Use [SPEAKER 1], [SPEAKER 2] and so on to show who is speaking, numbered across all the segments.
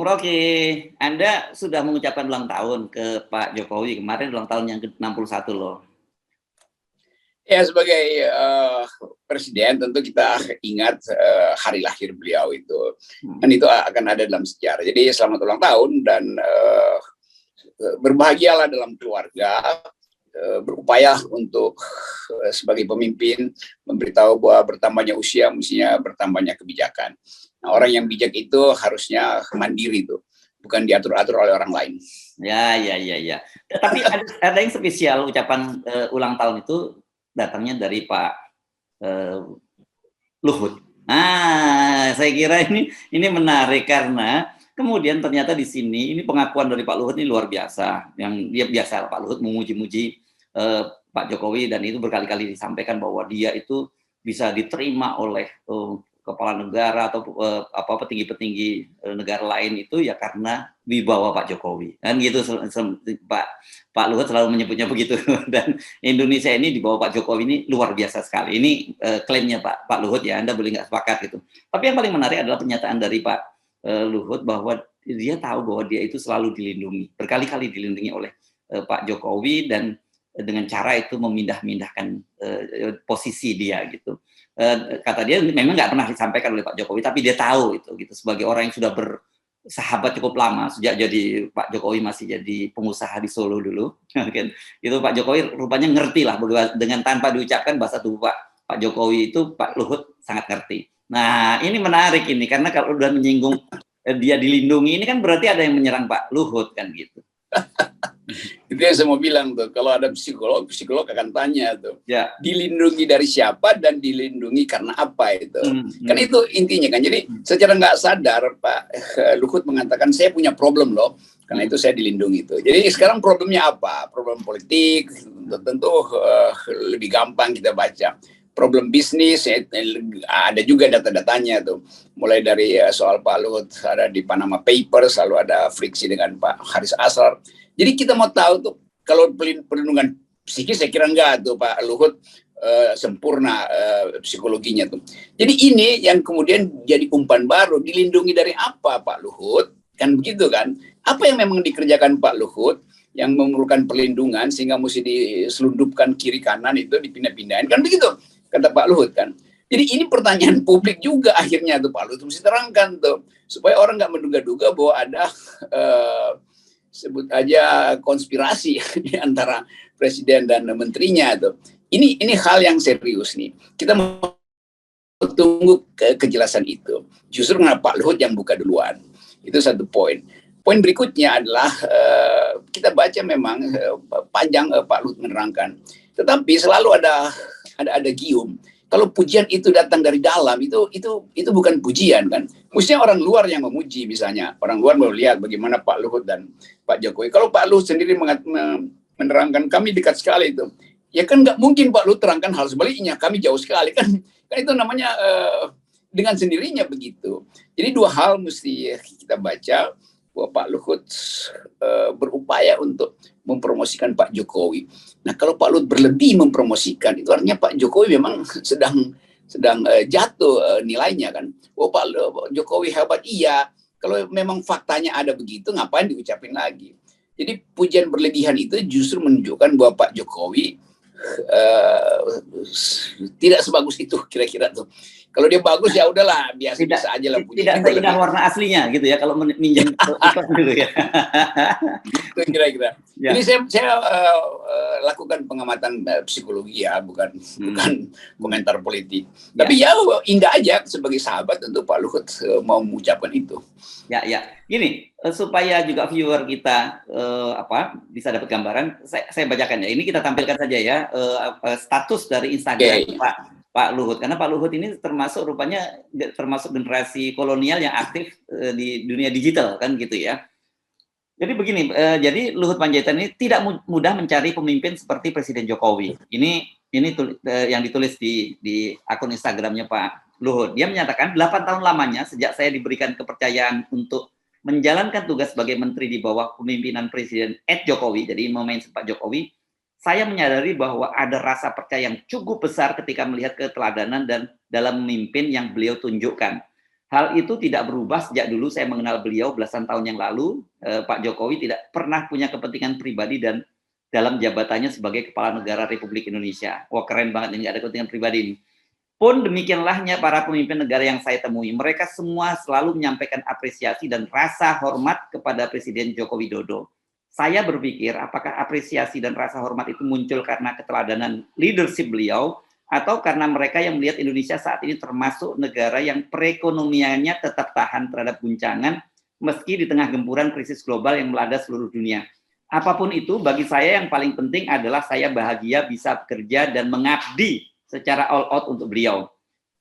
[SPEAKER 1] Bung Rocky, Anda sudah mengucapkan ulang tahun ke Pak Jokowi kemarin ulang tahun yang ke-61 loh.
[SPEAKER 2] Ya, sebagai presiden tentu kita ingat hari lahir beliau itu, dan itu akan ada dalam sejarah. Jadi selamat ulang tahun dan berbahagialah dalam keluarga, berupaya untuk sebagai pemimpin memberitahu bahwa bertambahnya usia mestinya bertambahnya kebijakan. Nah, orang yang bijak itu harusnya mandiri tuh, bukan diatur-atur oleh orang lain.
[SPEAKER 1] Ya. Tapi ada yang spesial ucapan ulang tahun itu datangnya dari Pak Luhut. Nah, saya kira ini menarik karena kemudian ternyata di sini ini pengakuan dari Pak Luhut ini luar biasa. Yang dia biasa Pak Luhut memuji-muji Pak Jokowi dan itu berkali-kali disampaikan bahwa dia itu bisa diterima oleh kepala negara atau petinggi-petinggi negara lain itu ya karena wibawa Pak Jokowi. Dan gitu Pak Luhut selalu menyebutnya begitu. Dan Indonesia ini di bawah Pak Jokowi ini luar biasa sekali. Ini klaimnya Pak Luhut ya, Anda boleh nggak sepakat gitu. Tapi yang paling menarik adalah pernyataan dari Pak Luhut bahwa dia tahu bahwa dia itu selalu dilindungi, berkali-kali dilindungi oleh Pak Jokowi dan dengan cara itu memindah-mindahkan posisi dia gitu. Kata dia memang nggak pernah disampaikan oleh Pak Jokowi, tapi dia tahu itu gitu sebagai orang yang sudah bersahabat cukup lama sejak jadi Pak Jokowi masih jadi pengusaha di Solo dulu, kan? Itu Pak Jokowi rupanya ngerti lah dengan tanpa diucapkan bahasa tubuh Pak Jokowi itu Pak Luhut sangat ngerti. Nah ini menarik ini karena kalau udah menyinggung dia dilindungi ini kan berarti ada yang menyerang Pak Luhut kan gitu.
[SPEAKER 2] Itu yang saya mau bilang tuh, kalau ada psikolog akan tanya tuh,
[SPEAKER 1] ya.
[SPEAKER 2] Dilindungi dari siapa dan dilindungi karena apa itu. Kan itu intinya kan. Jadi secara nggak sadar Pak Luhut mengatakan saya punya problem loh, karena itu saya dilindungi itu. Jadi sekarang problemnya apa? Problem politik tentu lebih gampang kita baca. Problem bisnis ada juga data-datanya tuh. Mulai dari soal Pak Luhut ada di Panama Papers, lalu ada friksi dengan Pak Haris Azhar. Jadi kita mau tahu tuh kalau perlindungan psikis saya kira enggak tuh Pak Luhut sempurna psikologinya tuh. Jadi ini yang kemudian jadi umpan baru, dilindungi dari apa Pak Luhut? Kan begitu kan? Apa yang memang dikerjakan Pak Luhut yang memerlukan perlindungan sehingga mesti diselundupkan kiri kanan itu dipindah-pindahin kan begitu kata Pak Luhut kan. Jadi ini pertanyaan publik juga akhirnya tuh Pak Luhut mesti terangkan tuh supaya orang nggak menduga-duga bahwa ada sebut aja konspirasi di antara presiden dan menterinya tuh. Ini hal yang serius nih. Kita mau tunggu kejelasan itu. Justru kenapa Pak Luhut yang buka duluan. Itu satu poin. Poin berikutnya adalah kita baca memang panjang Pak Luhut menerangkan. Tetapi selalu ada gium. Kalau pujian itu datang dari dalam, itu bukan pujian kan. Mestinya orang luar yang memuji misalnya. Orang luar melihat bagaimana Pak Luhut dan Pak Jokowi. Kalau Pak Luhut sendiri menerangkan kami dekat sekali itu. Ya kan nggak mungkin Pak Luhut terangkan hal sebaliknya. Kami jauh sekali kan. Kan itu namanya dengan sendirinya begitu. Jadi dua hal mesti kita baca bahwa Pak Luhut berupaya untuk mempromosikan Pak Jokowi. Nah kalau Pak Luhut berlebih mempromosikan itu artinya Pak Jokowi memang sedang jatuh nilainya kan. Oh Pak Jokowi hebat iya. Kalau memang faktanya ada begitu ngapain diucapin lagi. Jadi pujian berlebihan itu justru menunjukkan bahwa Pak Jokowi tidak sebagus itu kira-kira tuh. Kalau dia bagus ya udahlah biasa-biasa aja lah.
[SPEAKER 1] Tidak seindah warna aslinya gitu ya kalau minjem iklan dulu ya.
[SPEAKER 2] Itu kira-kira. Ya. Jadi saya lakukan pengamatan psikologi ya, bukan komentar politik. Ya. Tapi ya indah aja sebagai sahabat tentu Pak Luhut mau mengucapkan itu.
[SPEAKER 1] Ya. Gini supaya juga viewer kita bisa dapat gambaran, saya bacakan ya. Ini kita tampilkan saja ya status dari Instagram Pak Luhut, karena Pak Luhut ini termasuk generasi kolonial yang aktif di dunia digital kan gitu ya. Jadi begini, jadi Luhut Panjaitan ini tidak mudah mencari pemimpin seperti Presiden Jokowi. Ini yang ditulis di akun Instagramnya Pak Luhut. Dia menyatakan 8 tahun lamanya sejak saya diberikan kepercayaan untuk menjalankan tugas sebagai menteri di bawah kepemimpinan Presiden Jokowi, jadi memain Pak Jokowi, saya menyadari bahwa ada rasa percaya yang cukup besar ketika melihat keteladanan dan dalam memimpin yang beliau tunjukkan. Hal itu tidak berubah sejak dulu saya mengenal beliau belasan tahun yang lalu. Pak Jokowi tidak pernah punya kepentingan pribadi dan dalam jabatannya sebagai Kepala Negara Republik Indonesia. Wah, keren banget ini, ada kepentingan pribadi ini. Pun demikianlahnya para pemimpin negara yang saya temui, mereka semua selalu menyampaikan apresiasi dan rasa hormat kepada Presiden Joko Widodo. Saya berpikir apakah apresiasi dan rasa hormat itu muncul karena keteladanan leadership beliau, atau karena mereka yang melihat Indonesia saat ini termasuk negara yang perekonomiannya tetap tahan terhadap guncangan meski di tengah gempuran krisis global yang melanda seluruh dunia. Apapun itu, bagi saya yang paling penting adalah saya bahagia bisa bekerja dan mengabdi secara all out untuk beliau.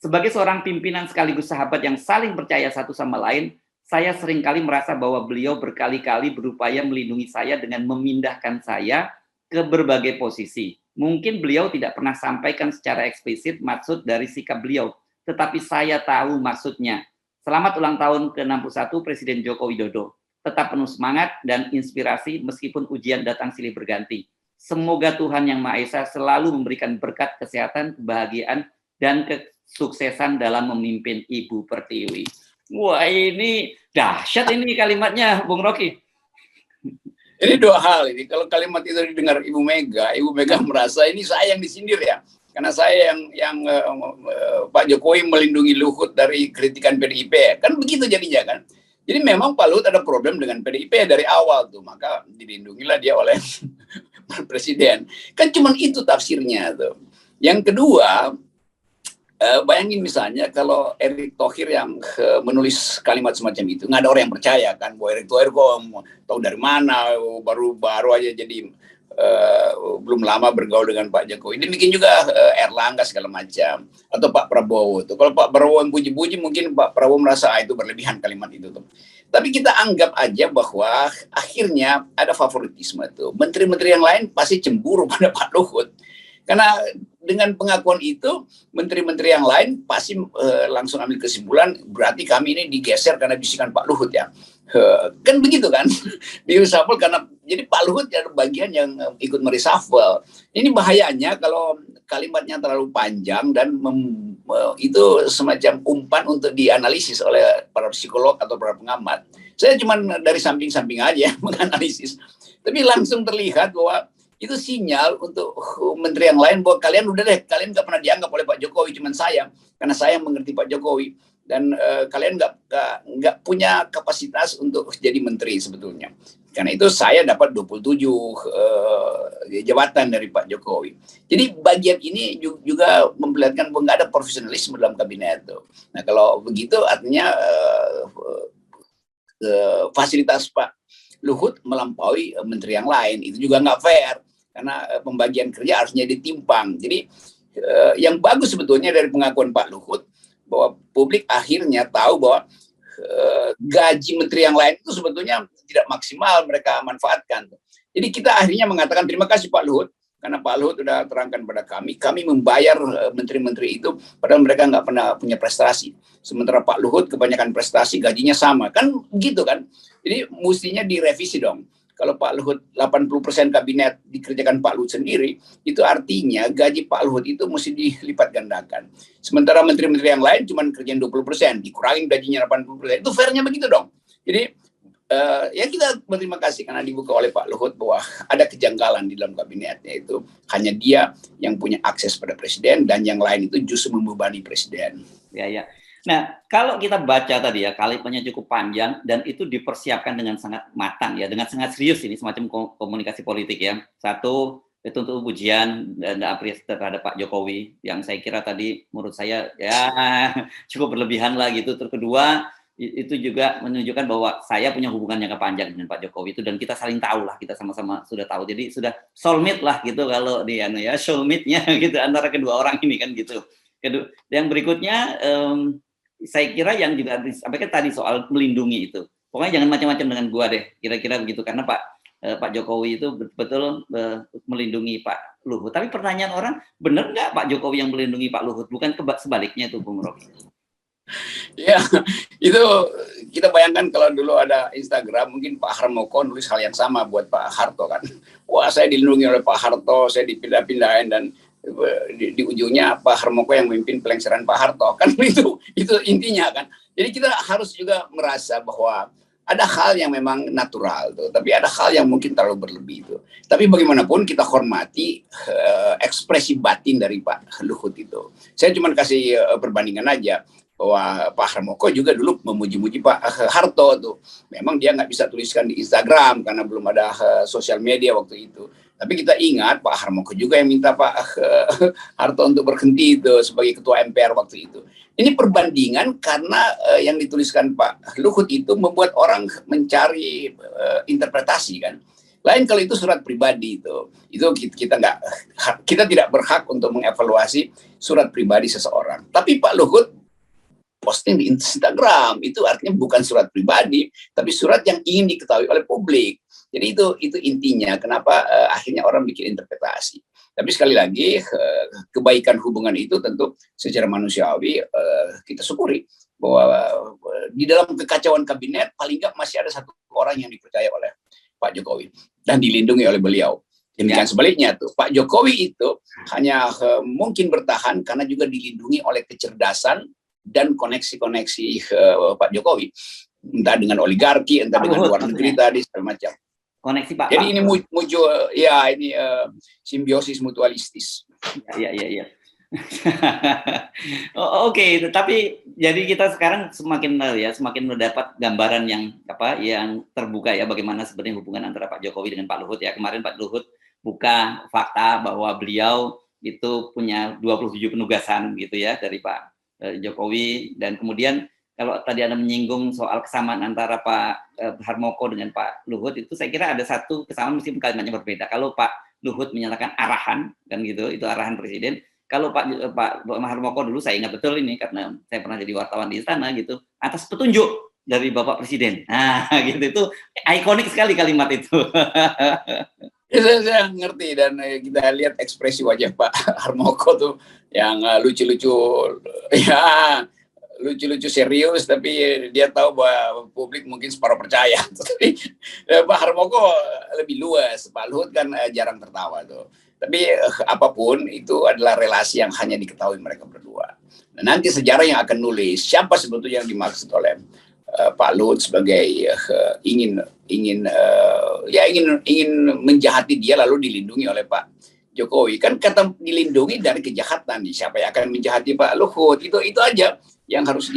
[SPEAKER 1] Sebagai seorang pimpinan sekaligus sahabat yang saling percaya satu sama lain, saya seringkali merasa bahwa beliau berkali-kali berupaya melindungi saya dengan memindahkan saya ke berbagai posisi. Mungkin beliau tidak pernah sampaikan secara eksplisit maksud dari sikap beliau, tetapi saya tahu maksudnya. Selamat ulang tahun ke-61 Presiden Joko Widodo. Tetap penuh semangat dan inspirasi meskipun ujian datang silih berganti. Semoga Tuhan Yang Maha Esa selalu memberikan berkat kesehatan, kebahagiaan, dan kesuksesan dalam memimpin Ibu Pertiwi. Wah, ini dahsyat ini kalimatnya, Bung Rocky.
[SPEAKER 2] Ini dua hal ini. Kalau kalimat itu didengar Ibu Mega merasa ini saya yang disindir ya. Karena saya yang Pak Jokowi melindungi Luhut dari kritikan PDIP. Kan begitu jadinya kan. Jadi memang Pak Luhut ada problem dengan PDIP dari awal tuh. Maka dilindungilah dia oleh Presiden. Kan cuman itu tafsirnya tuh. Yang kedua, bayangin misalnya kalau Erick Thohir yang menulis kalimat semacam itu, nggak ada orang yang percaya kan bahwa Erick Thohir kok tahu dari mana, baru aja jadi belum lama bergaul dengan Pak Jokowi. Demikian juga Erlangga segala macam, atau Pak Prabowo tuh. Kalau Pak Prabowo yang puji-puji, mungkin Pak Prabowo merasa itu berlebihan kalimat itu tuh. Tapi kita anggap aja bahwa akhirnya ada favoritisme tuh. Menteri-menteri yang lain pasti cemburu pada Pak Luhut. Karena dengan pengakuan itu, menteri-menteri yang lain pasti langsung ambil kesimpulan, berarti kami ini digeser karena bisikan Pak Luhut ya. Kan begitu kan? Di reshuffle karena, jadi Pak Luhut ada bagian yang ikut mereshuffle. Ini bahayanya kalau kalimatnya terlalu panjang dan itu semacam umpan untuk dianalisis oleh para psikolog atau para pengamat. Saya cuma dari samping-samping aja menganalisis. Tapi langsung terlihat bahwa itu sinyal untuk menteri yang lain bahwa kalian udah deh, kalian nggak pernah dianggap oleh Pak Jokowi, cuman saya, karena saya mengerti Pak Jokowi, dan kalian nggak punya kapasitas untuk jadi menteri sebetulnya. Karena itu saya dapat 27 jabatan dari Pak Jokowi. Jadi bagian ini juga memperlihatkan bahwa nggak ada profesionalisme dalam kabinet itu. Nah kalau begitu artinya fasilitas Pak Luhut melampaui menteri yang lain, itu juga nggak fair. Karena pembagian kerja harusnya ditimpang. Jadi yang bagus sebetulnya dari pengakuan Pak Luhut, bahwa publik akhirnya tahu bahwa gaji menteri yang lain itu sebetulnya tidak maksimal mereka manfaatkan. Jadi kita akhirnya mengatakan terima kasih Pak Luhut, karena Pak Luhut sudah terangkan pada kami membayar menteri-menteri itu padahal mereka nggak pernah punya prestasi. Sementara Pak Luhut kebanyakan prestasi, gajinya sama. Kan gitu kan. Jadi mestinya direvisi dong. Kalau Pak Luhut 80% kabinet dikerjakan Pak Luhut sendiri, itu artinya gaji Pak Luhut itu mesti dilipat gandakan. Sementara menteri-menteri yang lain cuma kerjain 20%, dikurangin gajinya 80%. Itu fairnya begitu dong. Jadi ya kita berterima kasih karena dibuka oleh Pak Luhut bahwa ada kejanggalan di dalam kabinetnya, itu hanya dia yang punya akses pada presiden dan yang lain itu justru membebani presiden.
[SPEAKER 1] Ya. Nah, kalau kita baca tadi ya, kalimatnya cukup panjang dan itu dipersiapkan dengan sangat matang ya, dengan sangat serius ini, semacam komunikasi politik ya. Satu, itu untuk pujian dan apresiasi terhadap Pak Jokowi yang saya kira tadi menurut saya ya cukup berlebihan lah gitu. Terus kedua, itu juga menunjukkan bahwa saya punya hubungan yang panjang dengan Pak Jokowi itu, dan kita saling tahu lah, kita sama-sama sudah tahu. Jadi sudah soulmate lah gitu kalau di ya soulmate-nya gitu antara kedua orang ini kan gitu. Kedua, yang berikutnya saya kira yang juga disampaikan tadi soal melindungi itu. Pokoknya jangan macam-macam dengan gua deh, kira-kira begitu, karena Pak Jokowi itu betul melindungi Pak Luhut. Tapi pertanyaan orang, benar nggak Pak Jokowi yang melindungi Pak Luhut? Bukan sebaliknya itu, Bung Rocky?
[SPEAKER 2] Ya, itu kita bayangkan kalau dulu ada Instagram, mungkin Pak Harmoko nulis hal yang sama buat Pak Harto kan. Wah, saya dilindungi oleh Pak Harto, saya dipindah-pindahin, dan di ujungnya Pak Harmoko yang memimpin pelengseran Pak Harto kan, itu intinya kan. Jadi kita harus juga merasa bahwa ada hal yang memang natural tuh, tapi ada hal yang mungkin terlalu berlebih itu. Tapi bagaimanapun kita hormati ekspresi batin dari Pak Luhut itu. Saya cuma kasih perbandingan aja bahwa Pak Harmoko juga dulu memuji-muji Pak Harto tuh. Memang dia nggak bisa tuliskan di Instagram karena belum ada sosial media waktu itu. Tapi kita ingat Pak Harmoko juga yang minta Pak Harto untuk berhenti itu sebagai ketua MPR waktu itu. Ini perbandingan karena yang dituliskan Pak Luhut itu membuat orang mencari interpretasi kan. Lain kalau itu surat pribadi itu kita tidak berhak untuk mengevaluasi surat pribadi seseorang. Tapi Pak Luhut posting di Instagram itu artinya bukan surat pribadi, tapi surat yang ingin diketahui oleh publik. Jadi itu intinya kenapa akhirnya orang bikin interpretasi. Tapi sekali lagi kebaikan hubungan itu tentu secara manusiawi kita syukuri bahwa di dalam kekacauan kabinet paling nggak masih ada satu orang yang dipercaya oleh Pak Jokowi dan dilindungi oleh beliau. Demikian sebaliknya tuh Pak Jokowi itu hanya mungkin bertahan karena juga dilindungi oleh kecerdasan dan koneksi-koneksi Pak Jokowi, entah dengan oligarki, entah dengan luar negeri tadi segala macam.
[SPEAKER 1] Koneksi Pak.
[SPEAKER 2] Jadi ini muncul ya ini simbiosis mutualistis.
[SPEAKER 1] Iya. Oke, tapi jadi kita sekarang semakin mendapat gambaran yang terbuka ya bagaimana sebenarnya hubungan antara Pak Jokowi dengan Pak Luhut ya. Kemarin Pak Luhut buka fakta bahwa beliau itu punya 27 penugasan gitu ya dari Pak Jokowi, dan kemudian kalau tadi Anda menyinggung soal kesamaan antara Pak Harmoko dengan Pak Luhut, itu saya kira ada satu kesamaan meskipun kalimatnya berbeda. Kalau Pak Luhut menyatakan arahan kan gitu, itu arahan presiden. Kalau Pak Harmoko dulu saya ingat betul ini karena saya pernah jadi wartawan di istana gitu, atas petunjuk dari Bapak Presiden. Nah, gitu itu ikonik sekali kalimat itu.
[SPEAKER 2] Ya, saya ngerti dan kita lihat ekspresi wajah Pak Harmoko tuh yang lucu-lucu ya, lucu-lucu serius, tapi dia tahu bahwa publik mungkin separuh percaya. Tapi Pak Harmoko lebih luas, Pak Luhut kan jarang tertawa tuh. Tapi apapun itu adalah relasi yang hanya diketahui mereka berdua. Dan nanti sejarah yang akan nulis siapa sebetulnya yang dimaksud oleh Pak Luhut sebagai ingin menjahati dia lalu dilindungi oleh Pak Jokowi. Kan kata dilindungi dari kejahatan, siapa yang akan menjahati Pak Luhut, itu aja yang harus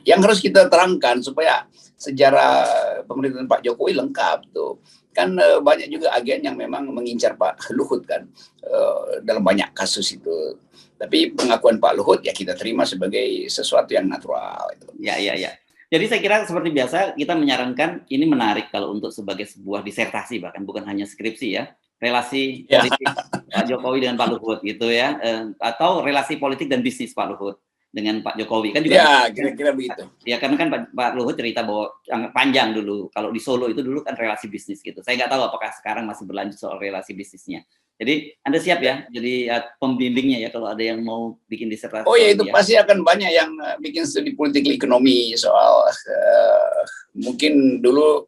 [SPEAKER 2] yang harus kita terangkan supaya sejarah pemerintahan Pak Jokowi lengkap tuh. Kan banyak juga agen yang memang mengincar Pak Luhut kan dalam banyak kasus itu. Tapi pengakuan Pak Luhut ya kita terima sebagai sesuatu yang natural.
[SPEAKER 1] Ya. Jadi saya kira seperti biasa kita menyarankan ini menarik kalau untuk sebagai sebuah disertasi, bahkan bukan hanya skripsi ya, relasi politik Pak Jokowi dengan Pak Luhut gitu ya, atau relasi politik dan bisnis Pak Luhut dengan Pak Jokowi kan juga.
[SPEAKER 2] Ya, kira-kira begitu.
[SPEAKER 1] Ya karena kan Pak Luhut cerita bahwa panjang dulu kalau di Solo itu dulu kan relasi bisnis gitu. Saya nggak tahu apakah sekarang masih berlanjut soal relasi bisnisnya. Jadi Anda siap ya jadi pembimbingnya ya kalau ada yang mau bikin disertasi.
[SPEAKER 2] Oh ya, itu pasti akan banyak yang bikin studi politik ekonomi soal mungkin dulu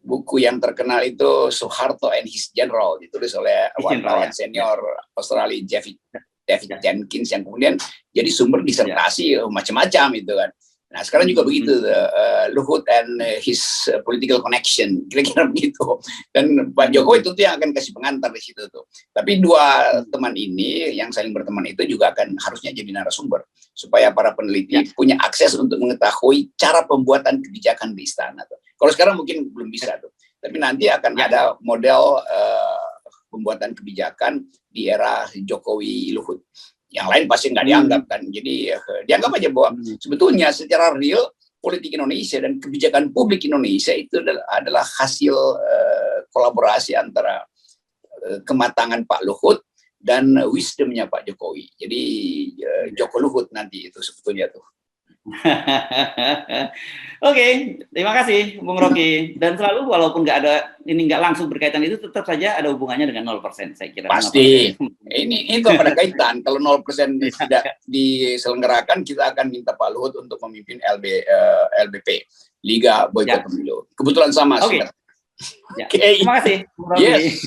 [SPEAKER 2] buku yang terkenal itu Soeharto and His General ditulis oleh wartawan senior Australia David Jenkins yang kemudian jadi sumber disertasi macam-macam itu kan. Nah sekarang juga begitu Luhut and his political connection kira-kira begitu. Dan Pak Jokowi tentu yang akan kasih pengantar di situ tuh. Tapi dua teman ini yang saling berteman itu juga akan harusnya jadi narasumber supaya para peneliti punya akses untuk mengetahui cara pembuatan kebijakan di istana tuh. Kalau sekarang mungkin belum bisa tuh. Tapi nanti akan ada model pembuatan kebijakan di era Jokowi Luhut. Yang lain pasti nggak dianggap kan. Jadi dianggap aja bahwa sebetulnya secara real politik Indonesia dan kebijakan publik Indonesia itu adalah hasil kolaborasi antara kematangan Pak Luhut dan wisdomnya Pak Jokowi. Jadi Joko Luhut nanti itu sebetulnya tuh.
[SPEAKER 1] Oke, terima kasih Bung Rocky. Dan selalu walaupun nggak langsung berkaitan itu tetap saja ada hubungannya dengan 0% saya kira.
[SPEAKER 2] Pasti. Ini itu pada kaitan. Kalau 0% tidak diselenggarakan, kita akan minta Pak Luhut untuk memimpin LBP, Liga Boykot Pemilu. Kebetulan sama.
[SPEAKER 1] Oke. Terima kasih Bung Rocky.
[SPEAKER 2] Yes.